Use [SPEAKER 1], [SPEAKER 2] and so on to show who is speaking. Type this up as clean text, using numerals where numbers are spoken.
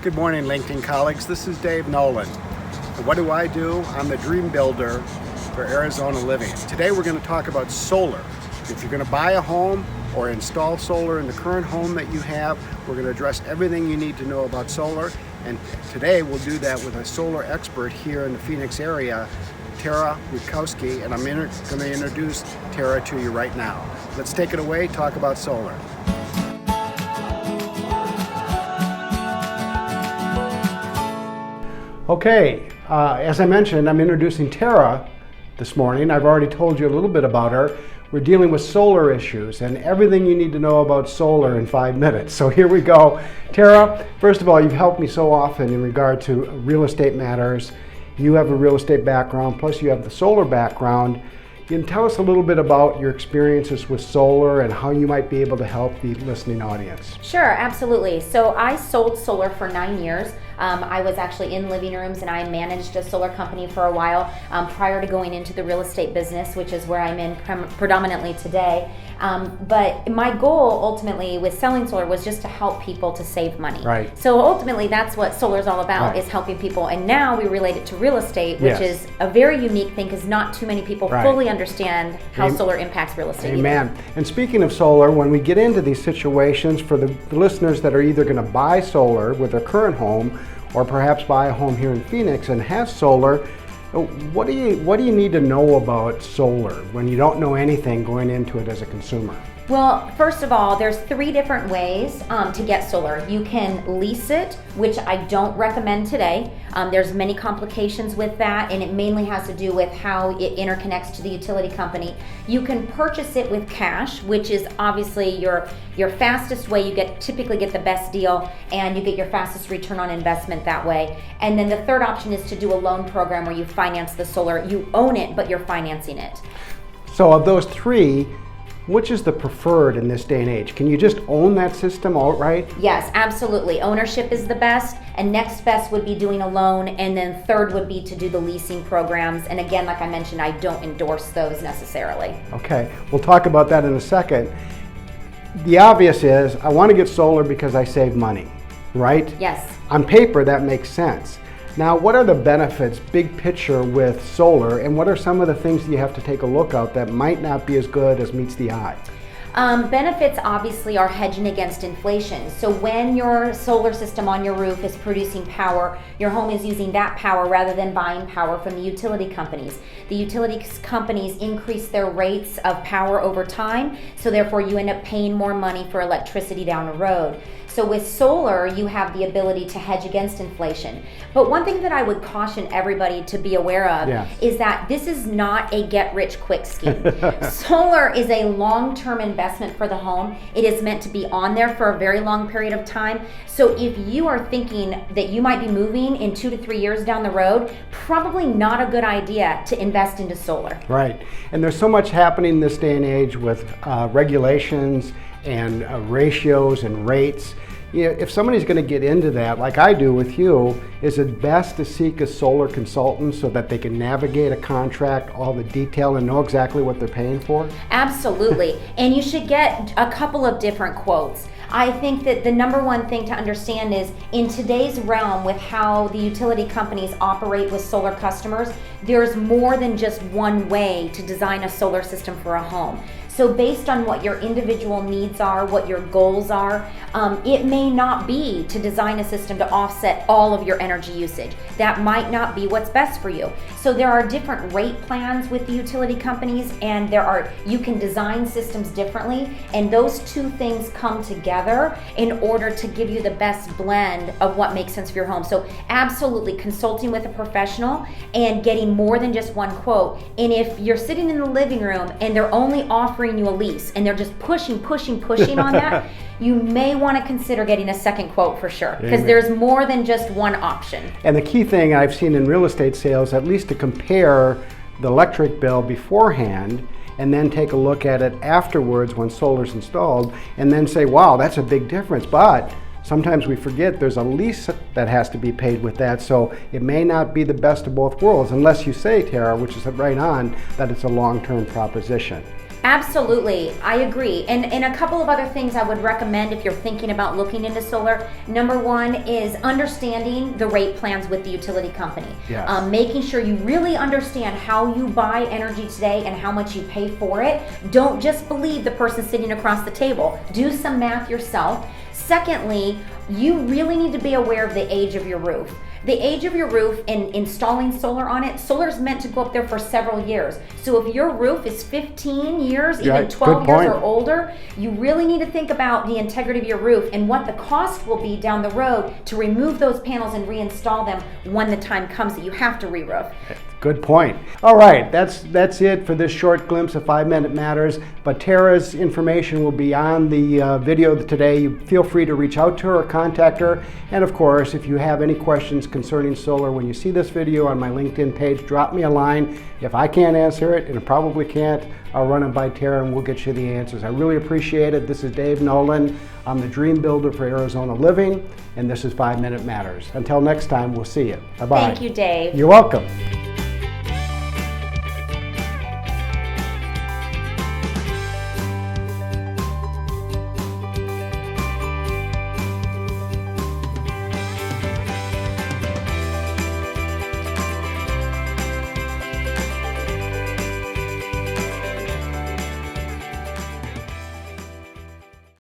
[SPEAKER 1] Good morning, LinkedIn colleagues. This is Dave Nolan. And what do? I'm the Dreambuilder for Arizona Living. Today we're going to talk about solar. If you're going to buy a home or install solar in the current home that you have, we're going to address everything you need to know about solar. And today we'll do that with a solar expert here in the Phoenix area, Tara Rutkowski, and I'm going to introduce Tara to you right now. Let's take it away, talk about solar. Okay, as I mentioned, I'm introducing Tara this morning. I've already told you a little bit about her. We're dealing with solar issues and everything you need to know about solar in 5 minutes. So here we go. Tara, first of all, you've helped me so often in regard to real estate matters. You have a real estate background, plus you have the solar background. You can tell us a little bit about your experiences with solar and how you might be able to help the listening audience.
[SPEAKER 2] Sure, absolutely. So I sold solar for 9 years. I was actually in living rooms and I managed a solar company for a while prior to going into the real estate business, which is where I'm in predominantly today. But my goal ultimately with selling solar was just to help people to save money.
[SPEAKER 1] Right.
[SPEAKER 2] So ultimately that's what solar is all about,
[SPEAKER 1] right,
[SPEAKER 2] is helping people. And now we relate it to real estate, which
[SPEAKER 1] yes,
[SPEAKER 2] is a very unique thing because not too many people
[SPEAKER 1] right,
[SPEAKER 2] fully understand how solar impacts real estate.
[SPEAKER 1] Amen.
[SPEAKER 2] Either.
[SPEAKER 1] And speaking of solar, when we get into these situations, for the listeners that are either going to buy solar with their current home or perhaps buy a home here in Phoenix and have solar, what do you need to know about solar when you don't know anything going into it as a consumer?
[SPEAKER 2] Well, first of all, there's 3 different ways to get solar. You can lease it, which I don't recommend today. There's many complications with that, and it mainly has to do with how it interconnects to the utility company. You can purchase it with cash, which is obviously your fastest way. You typically get the best deal, and you get your fastest return on investment that way. And then the third option is to do a loan program where you finance the solar. You own it, but you're financing it.
[SPEAKER 1] So of those 3, which is the preferred in this day and age? Can you just own that system outright?
[SPEAKER 2] Yes, absolutely. Ownership is the best, and next best would be doing a loan, and then third would be to do the leasing programs. And again, like I mentioned, I don't endorse those necessarily.
[SPEAKER 1] Okay, we'll talk about that in a second. The obvious is, I want to get solar because I save money, right?
[SPEAKER 2] Yes.
[SPEAKER 1] On paper, that makes sense. Now, what are the benefits, big picture, with solar, and what are some of the things that you have to take a look at that might not be as good as meets the eye?
[SPEAKER 2] Benefits obviously are hedging against inflation. So when your solar system on your roof is producing power, your home is using that power rather than buying power from the utility companies. The utility companies increase their rates of power over time, so therefore you end up paying more money for electricity down the road. So with solar, you have the ability to hedge against inflation. But one thing that I would caution everybody to be aware of is that this is not a get-rich-quick scheme. Solar is a long-term investment for the home. It is meant to be on there for a very long period of time. So if you are thinking that you might be moving in 2 to 3 years down the road, probably not a good idea to invest into solar.
[SPEAKER 1] Right. And there's so much happening this day and age with regulations and ratios and rates. You know, if somebody's going to get into that, like I do with you, is it best to seek a solar consultant so that they can navigate a contract, all the detail, and know exactly what they're paying for?
[SPEAKER 2] Absolutely. And you should get a couple of different quotes. I think that the number one thing to understand is in today's realm with how the utility companies operate with solar customers, there's more than just one way to design a solar system for a home. So based on what your individual needs are, what your goals are, it may not be to design a system to offset all of your energy usage. That might not be what's best for you. So there are different rate plans with the utility companies, and you can design systems differently, and those 2 things come together in order to give you the best blend of what makes sense for your home. So absolutely consulting with a professional and getting more than just one quote. And if you're sitting in the living room and they're only offering you a lease and they're just pushing on that, you may want to consider getting a second quote for sure, because there's more than just one option.
[SPEAKER 1] And the key thing I've seen in real estate sales, at least to compare the electric bill beforehand and then take a look at it afterwards when solar's installed and then say, wow, that's a big difference. But sometimes we forget there's a lease that has to be paid with that, so it may not be the best of both worlds unless you say, Tara, which is right on, that it's a long-term proposition.
[SPEAKER 2] Absolutely, I agree. And a couple of other things I would recommend if you're thinking about looking into solar. Number one is understanding the rate plans with the utility company.
[SPEAKER 1] Yes.
[SPEAKER 2] Making sure you really understand how you buy energy today and how much you pay for it. Don't just believe the person sitting across the table. Do some math yourself. Secondly, you really need to be aware of the age of your roof. The age of your roof and installing solar on it, solar is meant to go up there for several years. So if your roof is 15 years, even 12 years or older, you really need to think about the integrity of your roof and what the cost will be down the road to remove those panels and reinstall them when the time comes that you have to re-roof.
[SPEAKER 1] Good point. All right, that's it for this short glimpse of 5 Minute Matters. But Tara's information will be on the video today. You feel free to reach out to her or contact her. And of course, if you have any questions concerning solar, when you see this video on my LinkedIn page, drop me a line. If I can't answer it, and I probably can't, I'll run it by Tara and we'll get you the answers. I really appreciate it. This is Dave Nolan. I'm the Dream Builder for Arizona Living, and this is 5 Minute Matters. Until next time, we'll see you. Bye-bye.
[SPEAKER 2] Thank you, Dave.
[SPEAKER 1] You're welcome.